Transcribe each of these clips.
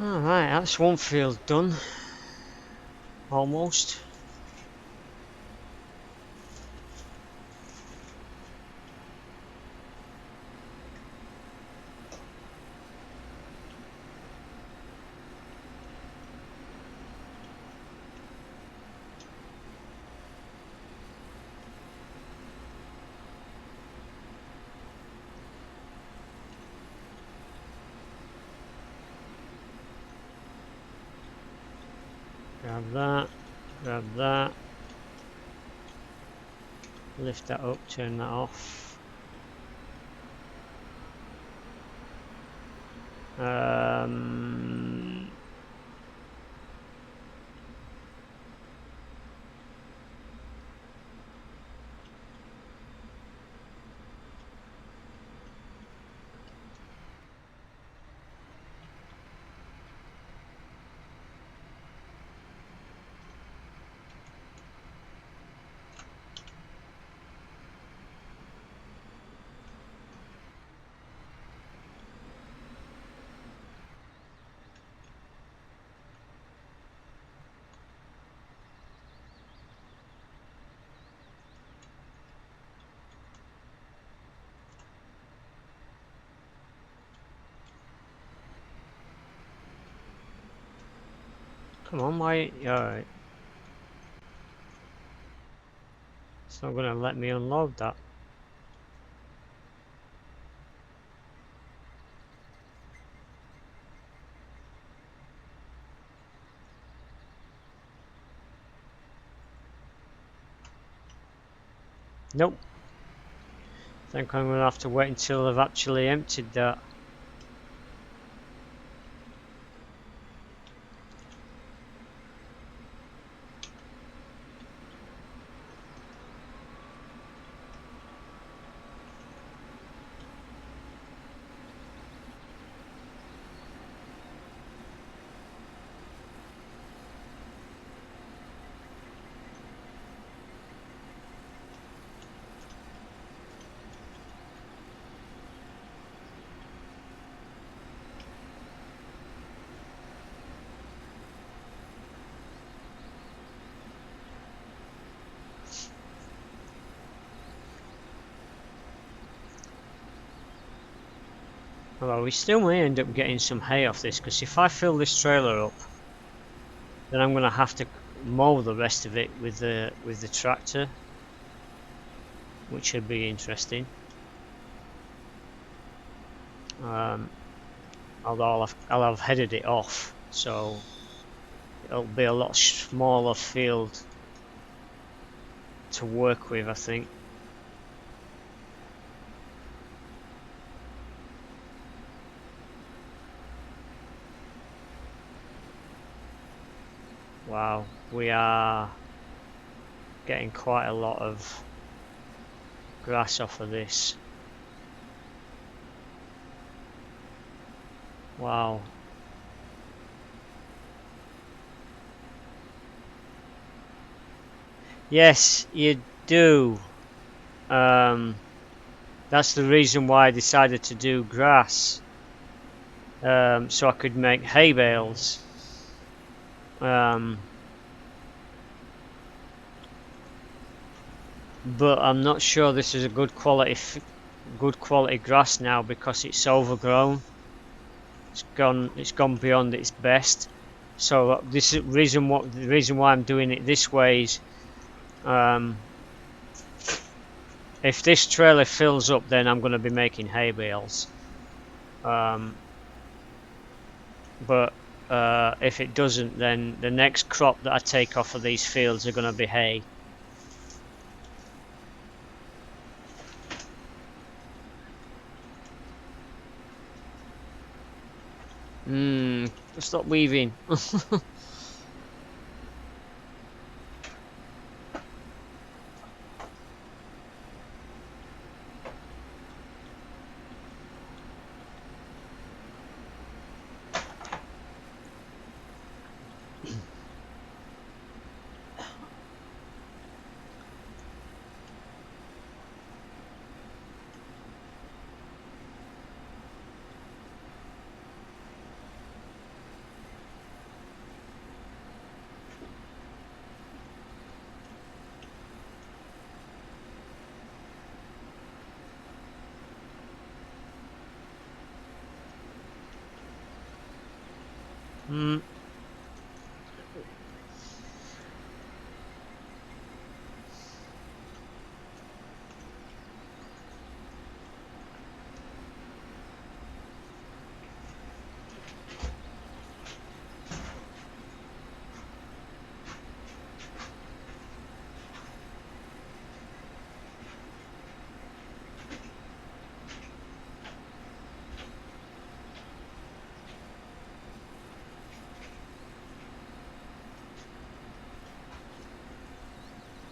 Alright, that's one field done. Almost. Grab that, lift that up, turn that off. Come on, why? Alright. It's not gonna let me unload that. Nope. I think I'm gonna have to wait until I've actually emptied that. Although we still may end up getting some hay off this, because if I fill this trailer up, then I'm gonna have to mow the rest of it with the tractor, which should be interesting. Although I'll have headed it off, so it'll be a lot smaller field to work with, I think. Wow, we are getting quite a lot of grass off of this. Wow. Yes, you do. That's the reason why I decided to do grass. So I could make hay bales. But I'm not sure this is a good quality grass now, because it's overgrown. It's gone beyond its best. So this is the reason why I'm doing it this way is, if this trailer fills up, then I'm going to be making hay bales. But if it doesn't, then the next crop that I take off of these fields are going to be hay. Stop weaving. Hmm.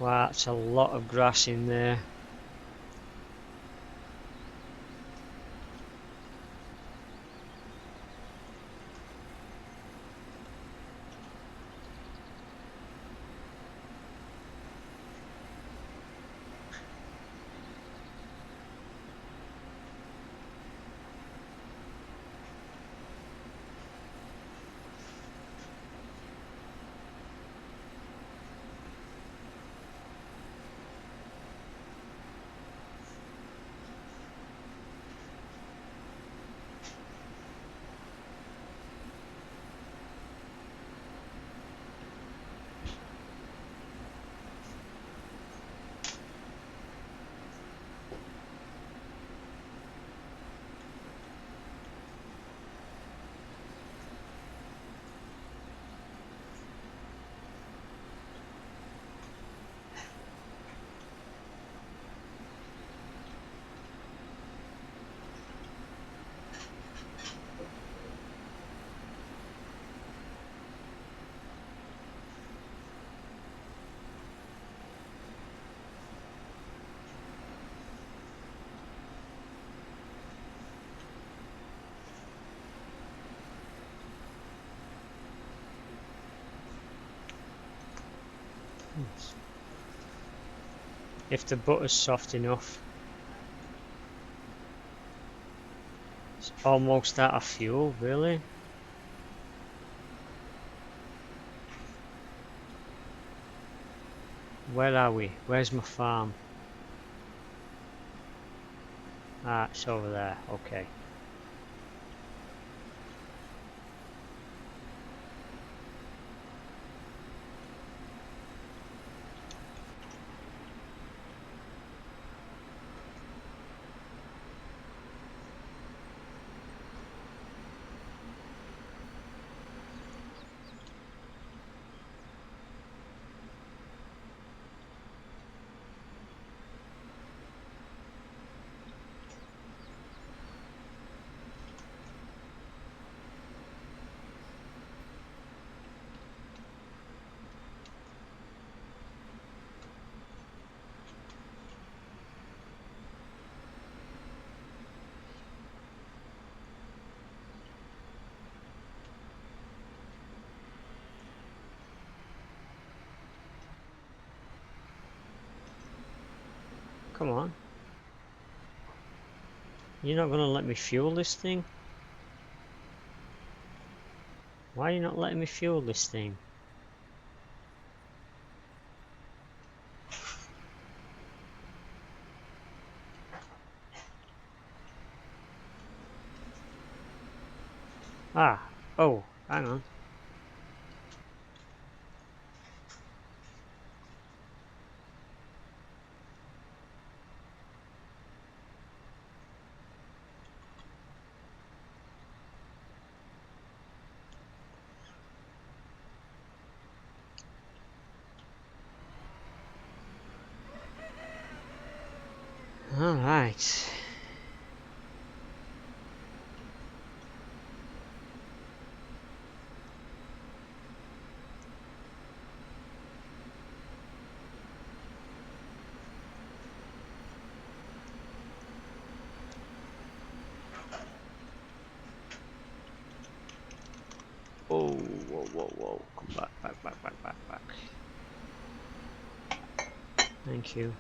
Wow, that's a lot of grass in there. If the butter's soft enough, it's almost out of fuel, really. Where are we? Where's my farm? Ah, it's over there. Okay. Come on. You're not gonna let me fuel this thing? Why are you not letting me fuel this thing? Ah, oh, hang on. All right. Whoa, whoa, whoa, whoa. Come back, back, back, back, back, back. Thank you.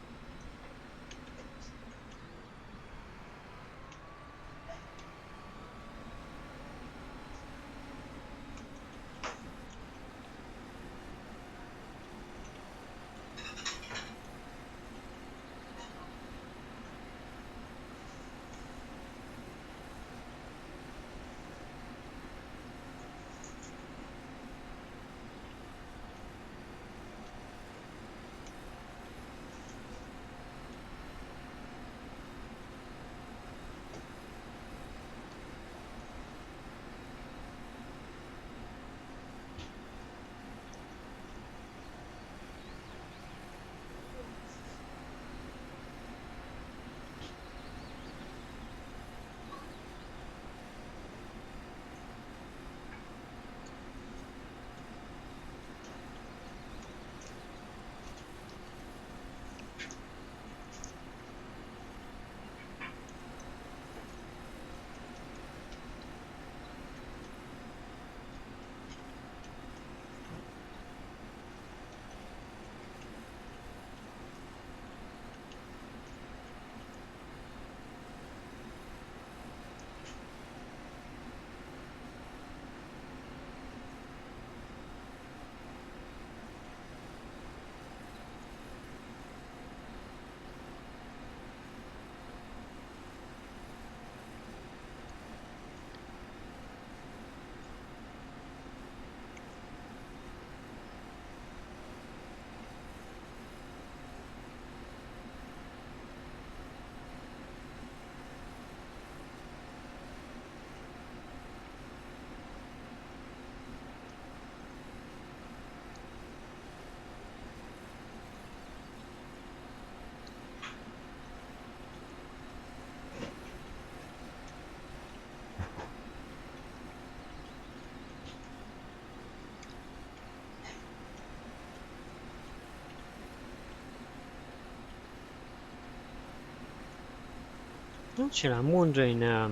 Actually, I'm wondering. I've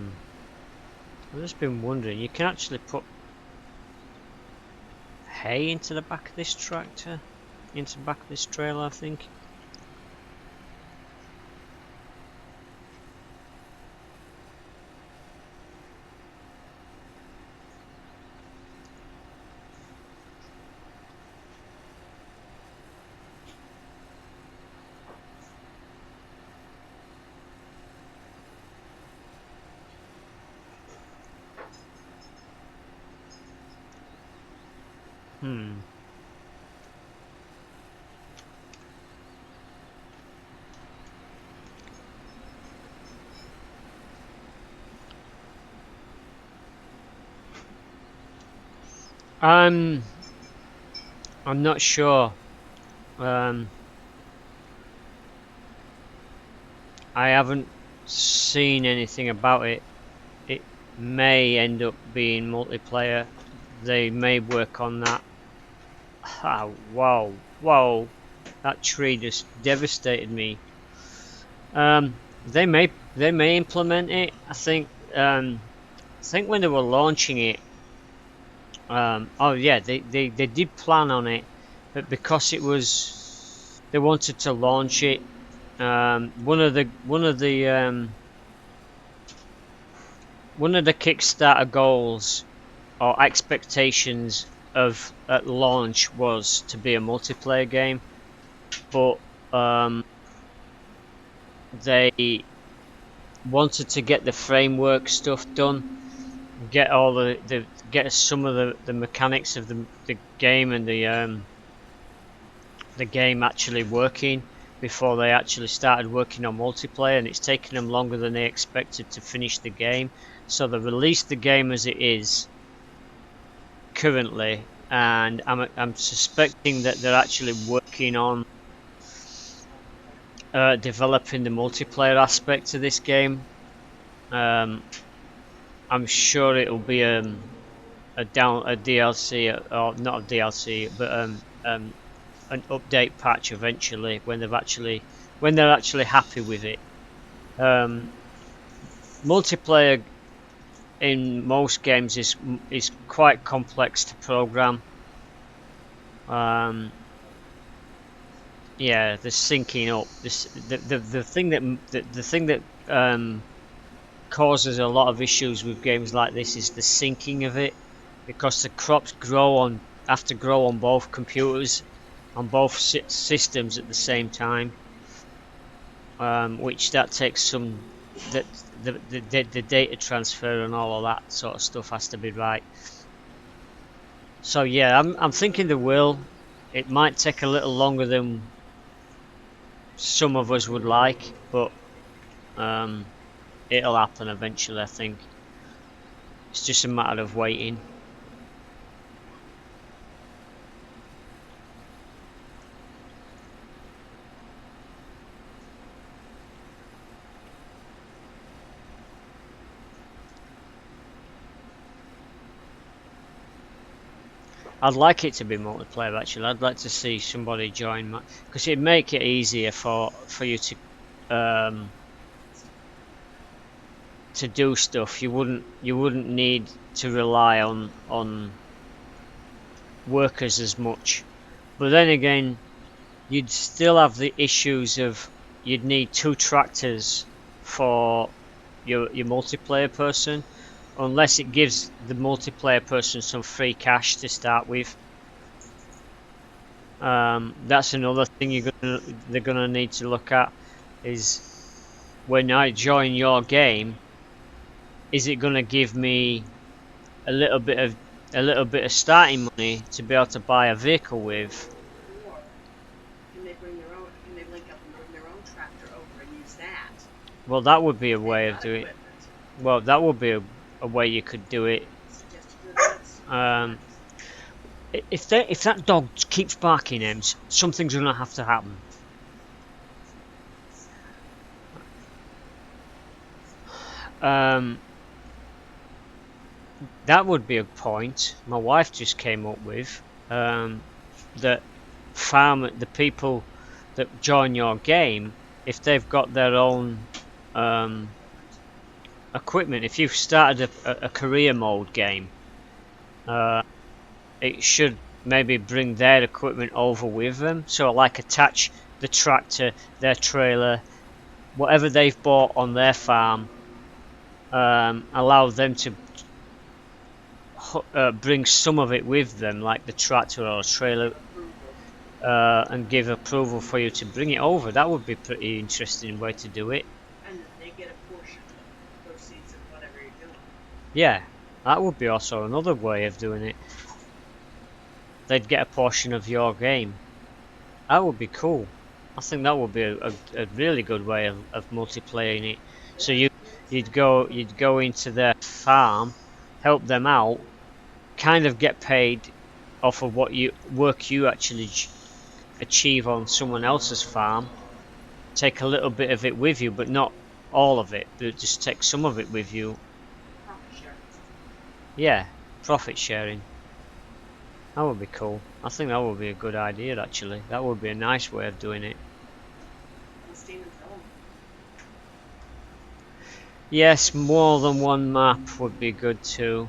just been wondering. You can actually put hay into the back of this tractor, into the back of this trailer, I think. Hmm. I'm not sure. I haven't seen anything about it. It may end up being multiplayer. They may work on that. Ah, wow, wow! That tree just devastated me. They may implement it. I think when they were launching it, oh yeah, they did plan on it, but because it was they wanted to launch it. One of the Kickstarter goals or expectations of at launch was to be a multiplayer game, but they wanted to get the framework stuff done, get all get some of the mechanics of the game and the game actually working before they actually started working on multiplayer, and it's taken them longer than they expected to finish the game. So they released the game as it is currently, and I'm suspecting that they're actually working on developing the multiplayer aspect of this game. Um, I'm sure it'll be a DLC or not a DLC, but an update patch eventually when they're actually happy with it. Multiplayer in most games is quite complex to program. Yeah, the syncing up. The thing that causes a lot of issues with games like this is the syncing of it, because the crops have to grow on both computers, on both systems at the same time, which that takes some that the data transfer and all of that sort of stuff has to be right. So yeah, I'm thinking they will. It might take a little longer than some of us would like, but it'll happen eventually. I think it's just a matter of waiting. I'd like it to be multiplayer actually. I'd like to see somebody join because it'd make it easier for you to do stuff. You wouldn't need to rely on workers as much. But then again, you'd still have the issues of you'd need 2 tractors for your multiplayer person, unless it gives the multiplayer person some free cash to start with. That's another thing they're gonna need to look at, is when I join your game, is it gonna give me a little bit of starting money to be able to buy a vehicle with? Or can they link up and bring their own tractor over and use that? Well, that would be a way of doing it. Well, that would be a way you could do it. If that dog keeps barking, Ems, something's gonna have to happen. That would be a point my wife just came up with. That the people that join your game, if they've got their own equipment. If you've started a career mode game, it should maybe bring their equipment over with them. So like attach the tractor, their trailer, whatever they've bought on their farm, allow them to bring some of it with them, like the tractor or trailer, and give approval for you to bring it over. That would be a pretty interesting way to do it. And then they get a portion of the proceeds of whatever you're doing. Yeah, that would be also another way of doing it. They'd get a portion of your game. That would be cool. I think that would be a really good way of multiplaying it. So you'd go into their farm, help them out, kind of get paid off of what work you actually achieve on someone else's farm. Take a little bit of it with you, but not all of it. But just take some of it with you. Profit share. Yeah, profit sharing. That would be cool. I think that would be a good idea, actually. That would be a nice way of doing it. And Stephen tell them. Yes, more than one map would be good too.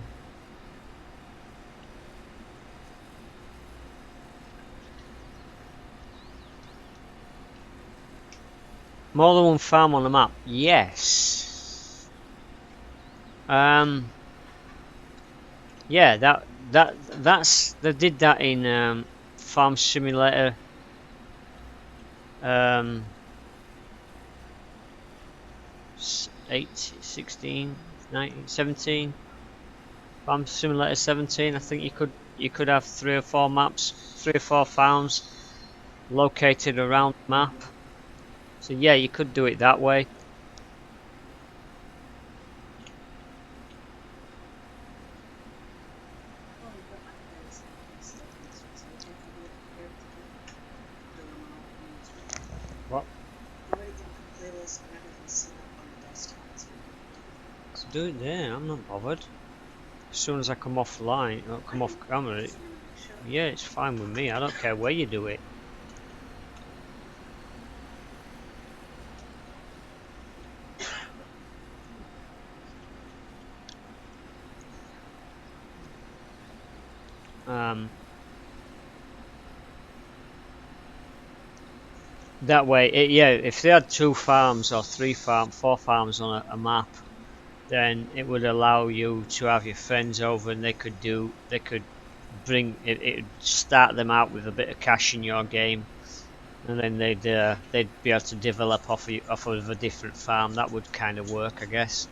More than one farm on the map? Yes. Yeah, that's they did that in Farm Simulator. 8, 16, 19, 17. Farm Simulator 17. I think you could have 3 or 4 maps, 3 or 4 farms located around the map. So yeah, you could do it that way. Oh, you got my place. So we can be prepared to do them all. What? I'm already got the playlist and everything set up on the desktop. Let's do it there. I'm not bothered. As soon as I come offline, or come off camera, yeah, it's fine with me. I don't care where you do it. That way, yeah, if they had 2 farms or 4 farms on a map, then it would allow you to have your friends over, and they could bring it. It start them out with a bit of cash in your game, and then they'd be able to develop off of a different farm. That would kind of work, I guess.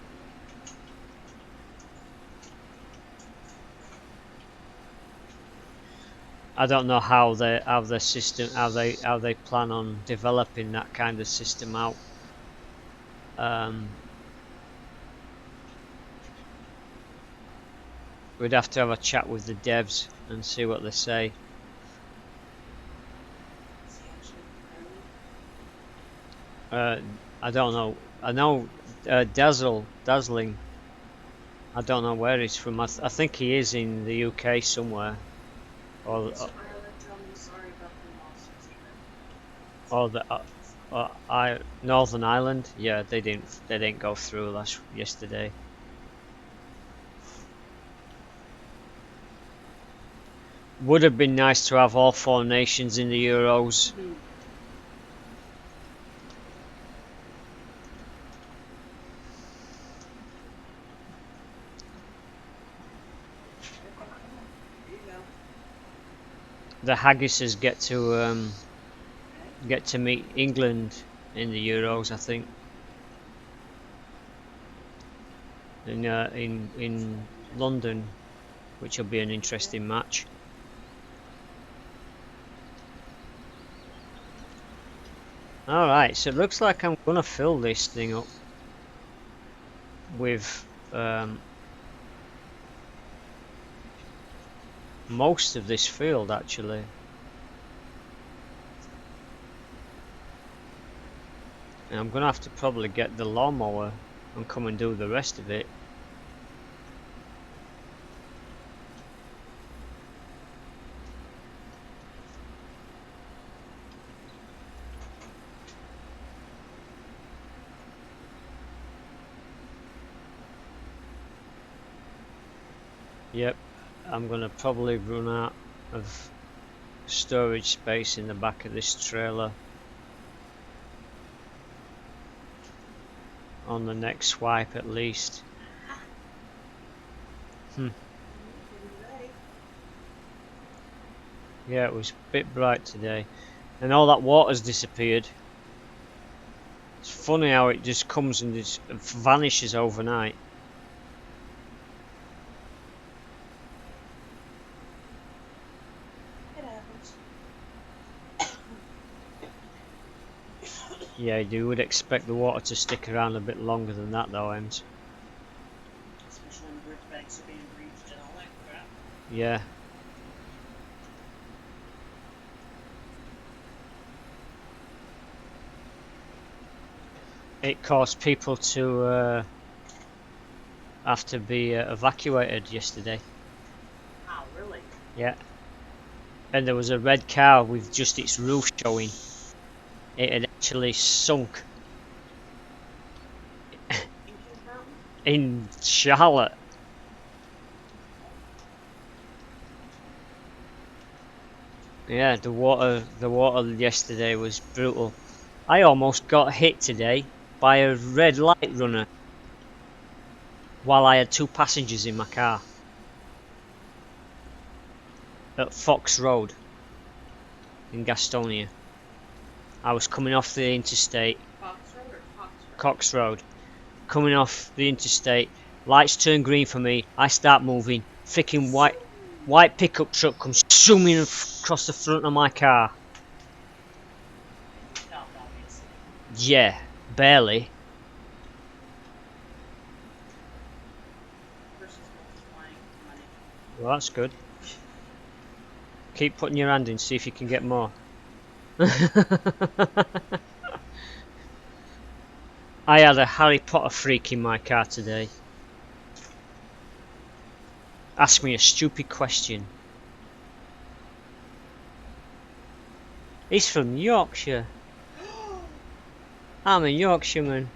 I don't know how they plan on developing that kind of system out. We'd have to have a chat with the devs and see what they say. I don't know. I know Dazzling. I don't know where he's from. I think he is in the UK somewhere. Or the Northern Ireland. Yeah, they didn't go through yesterday. Would have been nice to have all 4 nations in the Euros. The Haggises get to meet England in the Euros, I think. In London, which will be an interesting match. Alright, so it looks like I'm gonna fill this thing up with most of this field, actually. And I'm gonna have to probably get the lawnmower and come and do the rest of it. Yep, I'm gonna probably run out of storage space in the back of this trailer on the next swipe at least. Pretty ready. Yeah, it was a bit bright today, and all that water's disappeared. It's funny how it just comes and just vanishes overnight. It happens. Yeah, you would expect the water to stick around a bit longer than that though, Ems. Especially when the riverbanks are being breached and all that crap. Yeah. It caused people to have to be evacuated yesterday. Oh, really? Yeah. And there was a red car with just its roof showing. It had actually sunk In Kings Mountain? in Charlotte. Yeah, the water yesterday was brutal. I almost got hit today by a red light runner while I had two passengers in my car at Fox Road in Gastonia. I was coming off the interstate, Fox Road or Fox Road? Cox Road, coming off the interstate. Lights turn green for me. I start moving. Freaking white pickup truck comes zooming across the front of my car. You felt, obviously. Yeah, barely. Versus multiplying money. Well, that's good. Keep putting your hand in, see if you can get more. I had a Harry Potter freak in my car today. Ask me a stupid question. He's from Yorkshire. I'm a Yorkshireman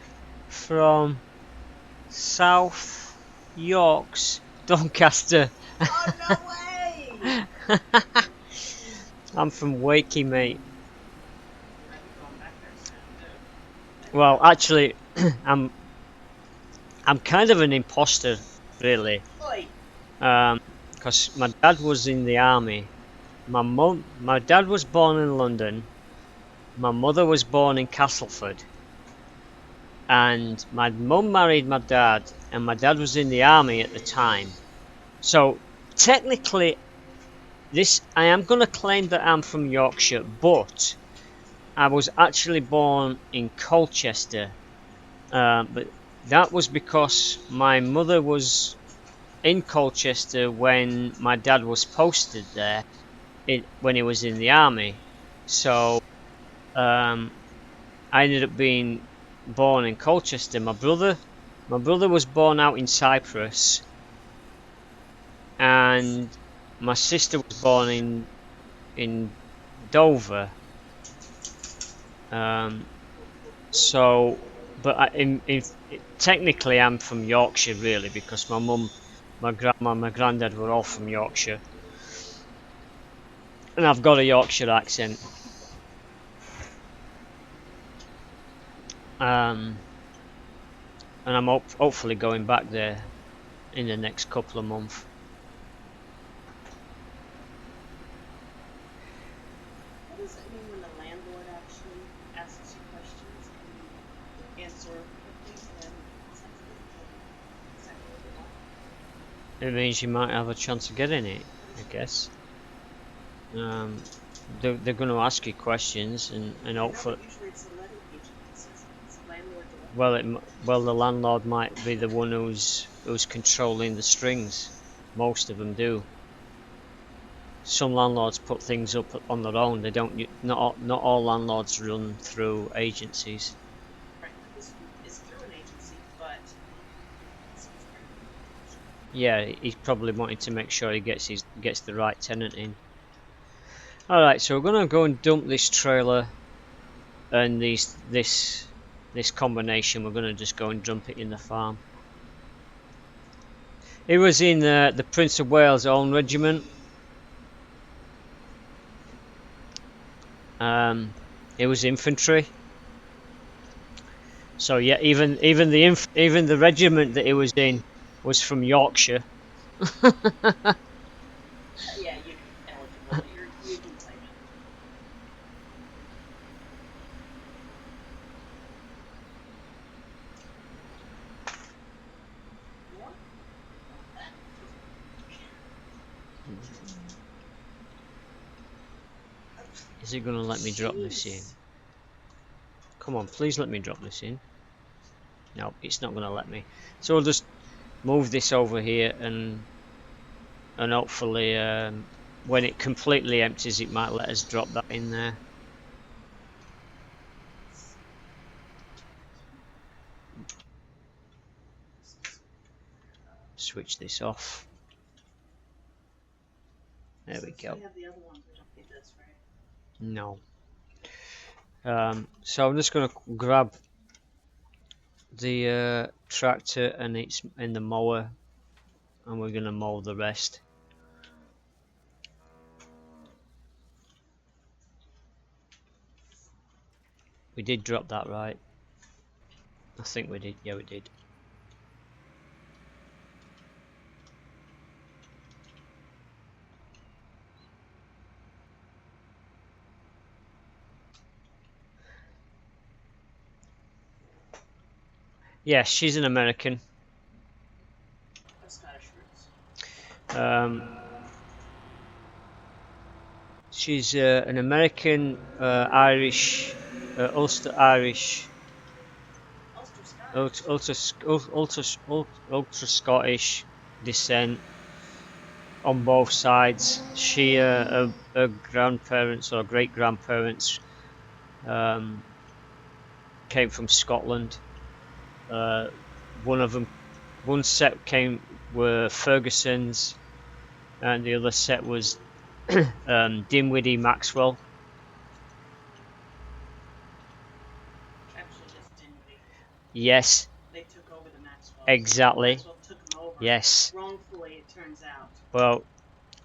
from South Yorks, Doncaster. Oh, no way! I'm from Wakey, mate. You might be going back there soon, too. Well, actually, I'm kind of an imposter, really. Oi! Because my dad was in the army. My dad was born in London. My mother was born in Castleford. And my mum married my dad, and my dad was in the army at the time. So technically, I am going to claim that I'm from Yorkshire, but I was actually born in Colchester. But that was because my mother was in Colchester when my dad was posted there, when he was in the army. So I ended up being born in Colchester. My brother was born out in Cyprus, and my sister was born in Dover. So, but technically, I'm from Yorkshire, really, because my mum, my grandma, my granddad were all from Yorkshire, and I've got a Yorkshire accent. And I'm hopefully going back there in the next couple of months. What does it mean when the landlord actually asks you questions and you answer quickly and sensitive? Exactly what they want. It means you might have a chance of getting it, I guess. They're going to ask you questions and hopefully. Usually it's the letting agent that says it's landlord Well, the landlord might be the one who's controlling the strings. Most of them do. Some landlords put things up on their own. They don't. Not all landlords run through agencies. Right, this is through an agency, but it's Yeah, he's probably wanting to make sure he gets the right tenant in. All right, so we're gonna go and dump this trailer and this combination. We're gonna just go and dump it in the farm. He was in the Prince of Wales Own Regiment. It was infantry. So yeah, even the regiment that he was in was from Yorkshire. Yeah, you'd be eligible. You can claim it. More? Want that? Is it going to let me drop this in? Jeez. Come on, please let me drop this in. No, it's not going to let me. So I'll just move this over here and hopefully when it completely empties, it might let us drop that in there. Switch this off. There we go. We have the other ones. We don't need this, right? No. So I'm just going to grab the tractor and it's in the mower, and we're going to mow the rest. We did drop that, right? I think we did. Yeah, we did. Yes, she's an American. Of Scottish roots. She's an American, Irish, Ulster Irish, Ulster Scottish. ultra Scottish descent on both sides. She, her grandparents or great grandparents, um, came from Scotland. One of them, one set were Ferguson's, and the other set was Dinwiddie Maxwell. Actually, just Dinwiddie. Yes, They took over the Maxwells. exactly. Maxwell took them over. Yes. Wrongfully, it turns out. Well,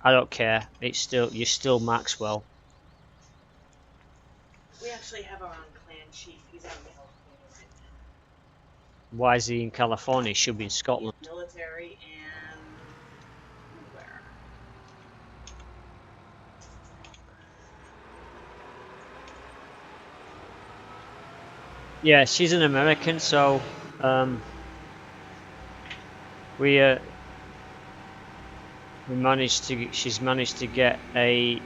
I don't care. You're still Maxwell. We actually have our own clan chief. He's out in California right now. Why is he in California? He should be in Scotland. He's military and where? Yeah, she's an American, so we she's managed to get a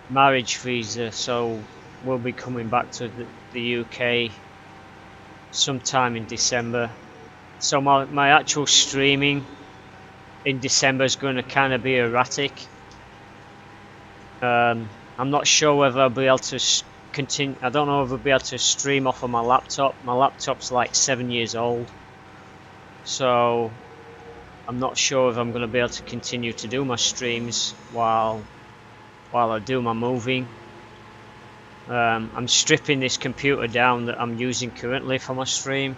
marriage visa, so we'll be coming back to the UK sometime in December. So my actual streaming in December is going to kind of be erratic. I'm not sure whether I'll be able to continue. I don't know if I'll be able to stream off of my laptop. My laptop's like 7 years old, so I'm not sure if I'm going to be able to continue to do my streams while I do my moving. I'm stripping this computer down that I'm using currently for my stream.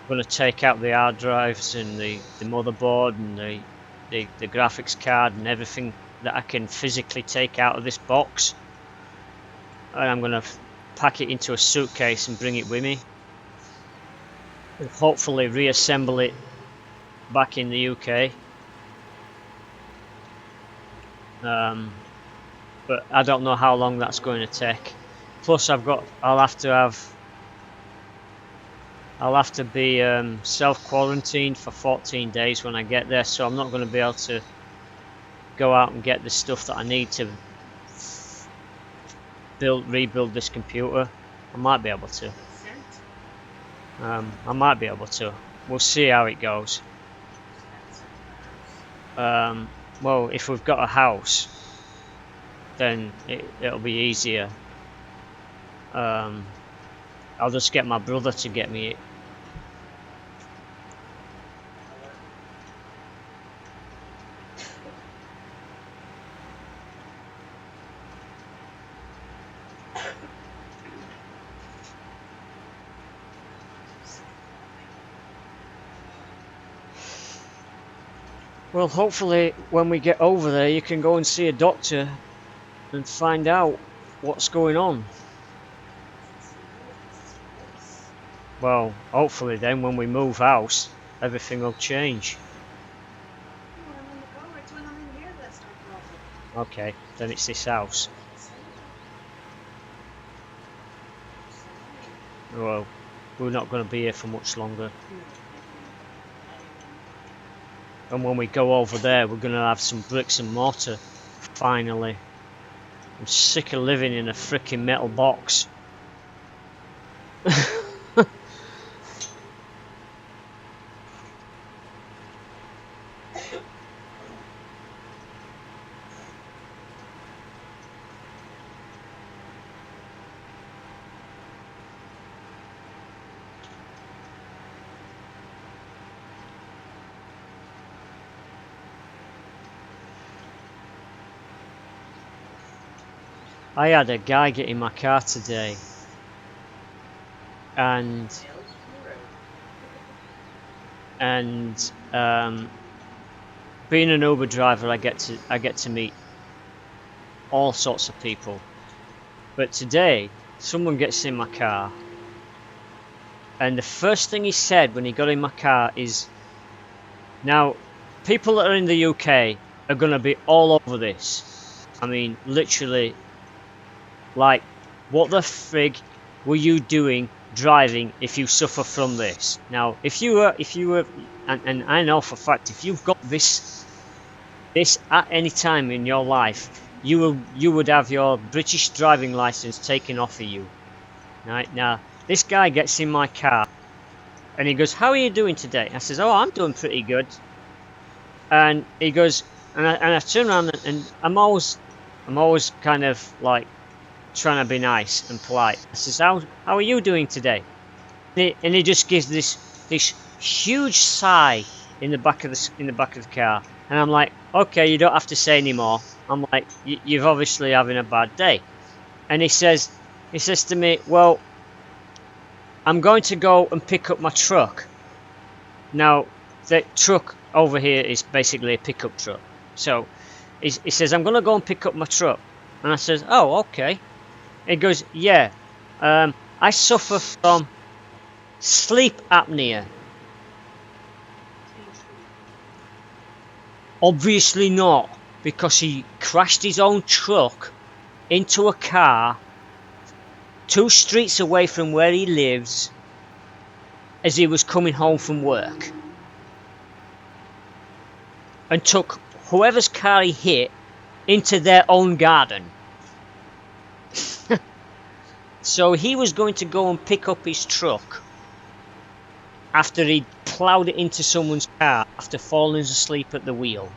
I'm going to take out the hard drives and the motherboard and the graphics card and everything that I can physically take out of this box, and I'm going to pack it into a suitcase and bring it with me and hopefully reassemble it back in the UK. But I don't know how long that's going to take. Plus I'll have to be self-quarantined for 14 days when I get there, so I'm not going to be able to go out and get the stuff that I need to rebuild this computer. I might be able to. I might be able to. We'll see how it goes. Well, if we've got a house, then it'll be easier. I'll just get my brother to get me it. Well, hopefully when we get over there you can go and see a doctor and find out what's going on. Well, hopefully then when we move house, everything will change. No, I'm in the car. It's when I'm in here that start coughing. Okay, then it's this house. Well, we're not going to be here for much longer. And when we go over there, we're going to have some bricks and mortar. Finally. I'm sick of living in a freaking metal box. I had a guy get in my car today, and being an Uber driver, I get to meet all sorts of people. But today, someone gets in my car, and the first thing he said when he got in my car is, "Now, people that are in the UK are gonna be all over this. I mean, literally, like, what the frig were you doing driving if you suffer from this? Now, if you were, and I know for a fact, if you've got this at any time in your life, you would have your British driving license taken off of you." Right now, this guy gets in my car, and he goes, "How are you doing today?" I says, "Oh, I'm doing pretty good." And he goes, and I turn around, and I'm always kind of like trying to be nice and polite. I says, how are you doing today?" And he just gives this huge sigh in the back of the car, and I'm like, "Okay, you don't have to say anymore." I'm like, "You're obviously having a bad day." And he says to me, "Well, I'm going to go and pick up my truck." Now, the truck over here is basically a pickup truck. So he says, "I'm going to go and pick up my truck." And I says, "Oh, okay." He goes, "Yeah, I suffer from sleep apnea." Obviously not, because he crashed his own truck into a car 2 streets away from where he lives as he was coming home from work, and took whoever's car he hit into their own garden. So he was going to go and pick up his truck after he'd ploughed it into someone's car after falling asleep at the wheel.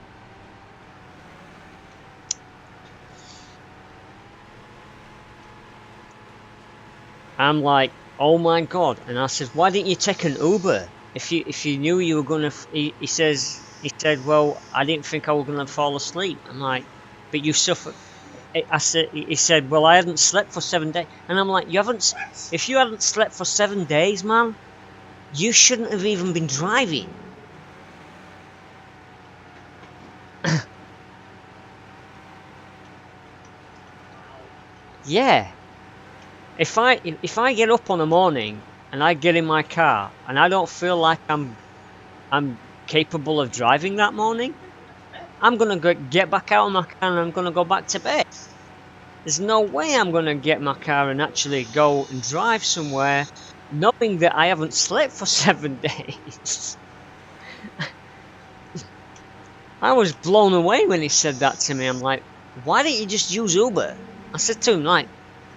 I'm like, "Oh my god!" And I said, "Why didn't you take an Uber if you knew you were gonna?" He said, "Well, I didn't think I was gonna fall asleep." I'm like, "But you suffer." He said, "Well, I hadn't slept for 7 days," and I'm like, if you hadn't slept for 7 days, man, you shouldn't have even been driving." Yeah. If I get up on a morning and I get in my car and I don't feel like I'm capable of driving that morning, I'm gonna get back out of my car and I'm gonna go back to bed. There's no way I'm gonna get in my car and actually go and drive somewhere knowing that I haven't slept for 7 days. I was blown away when he said that to me. I'm like, "Why don't you just use Uber?" I said to him, like,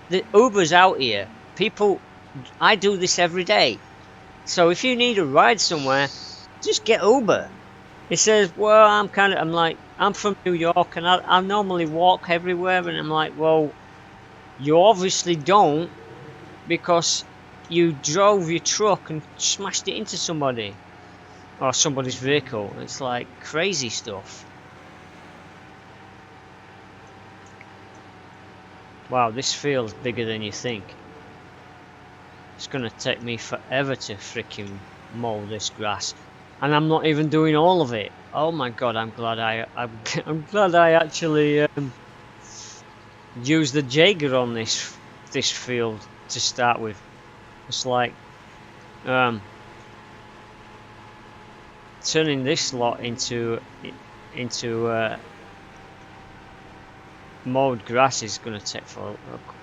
"The Uber's out here. People, I do this every day. So if you need a ride somewhere, just get Uber." He says, "Well, I'm like, I'm from New York and I normally walk everywhere." And I'm like, "Well, you obviously don't, because you drove your truck and smashed it into somebody or somebody's vehicle." It's like crazy stuff. Wow, this feels bigger than you think. It's gonna take me forever to freaking mow this grass. and I'm not even doing all of it. Oh my god, I'm glad I'm glad I actually used the Jaeger on this field to start with. It's like turning this lot into mowed grass is going to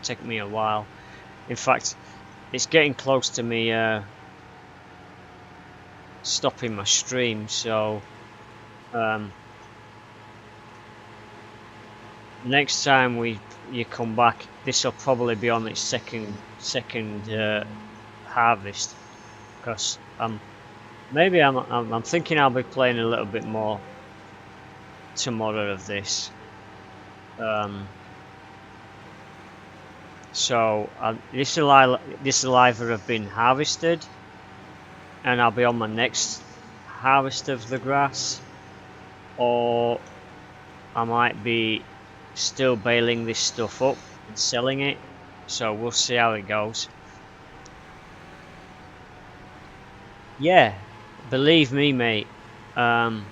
take me a while. In fact, it's getting close to me stopping my stream, so next time you come back, this will probably be on its second harvest, because maybe I'm thinking I'll be playing a little bit more tomorrow of this. So this will either have been harvested, and I'll be on my next harvest of the grass, or I might be still baling this stuff up and selling it. So we'll see how it goes. Yeah, believe me, mate. The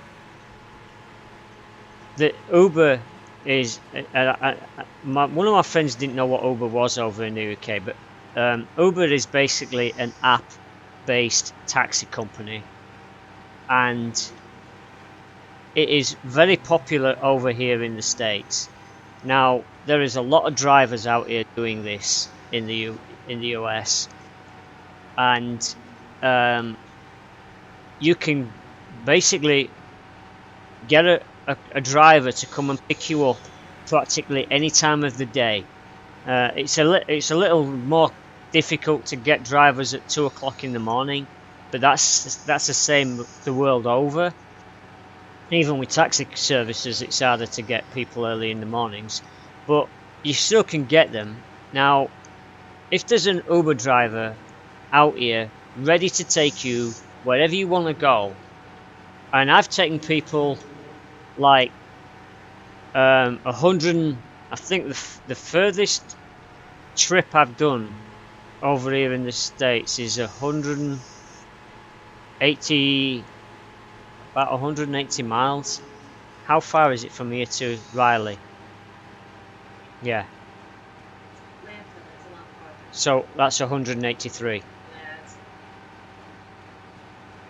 Uber is one of my friends didn't know what Uber was over in the UK, but Uber is basically an app-based taxi company, and it is very popular over here in the States. Now, there is a lot of drivers out here doing this in the US, and you can basically get a driver to come and pick you up practically any time of the day. It's a little more difficult to get drivers at 2 o'clock in the morning, but that's the same the world over. Even with taxi services, it's harder to get people early in the mornings, but you still can get them. Now, if there's an Uber driver out here ready to take you wherever you want to go, and I've taken people like 100, I think the furthest trip I've done over here in the States is 180, about 180 miles. How far is it from here to Riley? Yeah. So that's 183.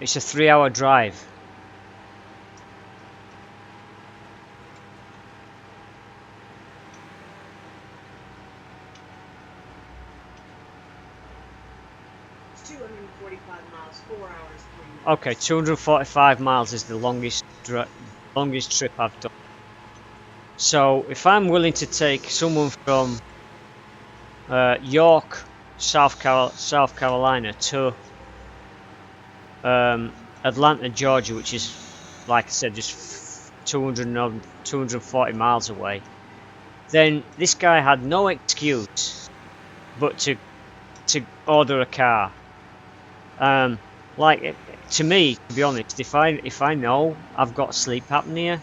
It's a 3-hour drive. It's 245 miles, 4 hours, 3 minutes. Okay, 245 miles is the longest trip I've done. So if I'm willing to take someone from York, South Carolina to Atlanta, Georgia, which is, like I said, just 240 miles away, then this guy had no excuse but to order a car. Like, to me, to be honest, if I know I've got sleep apnea,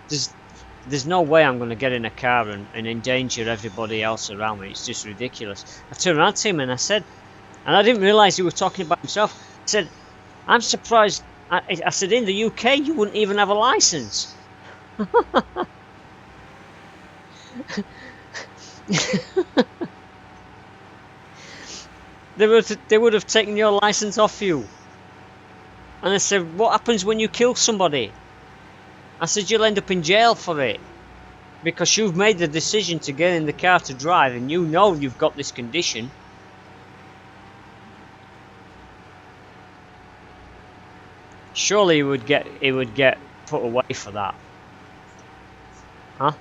there's no way I'm going to get in a car and endanger everybody else around me. It's just ridiculous. I turned around to him and I said, and I didn't realise he was talking about himself. I said, I'm surprised. I said, in the UK you wouldn't even have a license. They would have taken your license off you. And I said, what happens when you kill somebody? I said, you'll end up in jail for it. Because you've made the decision to get in the car to drive and you know you've got this condition. Surely he would get put away for that. Huh?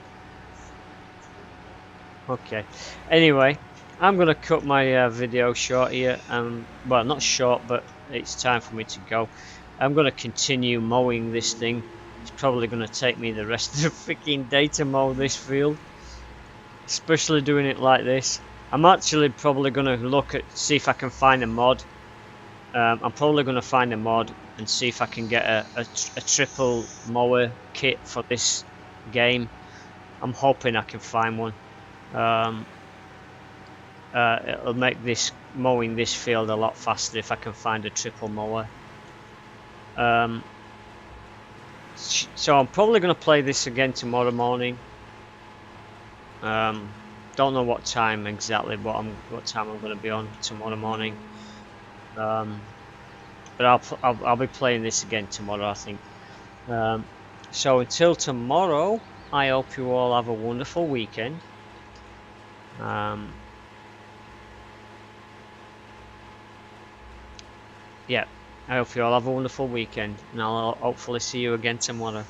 Okay. Anyway, I'm gonna cut my video short here. Well, not short, but it's time for me to go. I'm gonna continue mowing this thing. It's probably gonna take me the rest of the freaking day to mow this field, especially doing it like this. I'm actually probably gonna see if I can find a mod. I'm probably gonna find a mod and see if I can get a triple mower kit for this game. I'm hoping I can find one. It'll make mowing this field a lot faster if I can find a triple mower. So I'm probably going to play this again tomorrow morning. Don't know what time exactly, what time I'm going to be on tomorrow morning. But I'll be playing this again tomorrow, I think. So until tomorrow, I hope you all have a wonderful weekend. Yeah, I hope you all have a wonderful weekend, and I'll hopefully see you again tomorrow.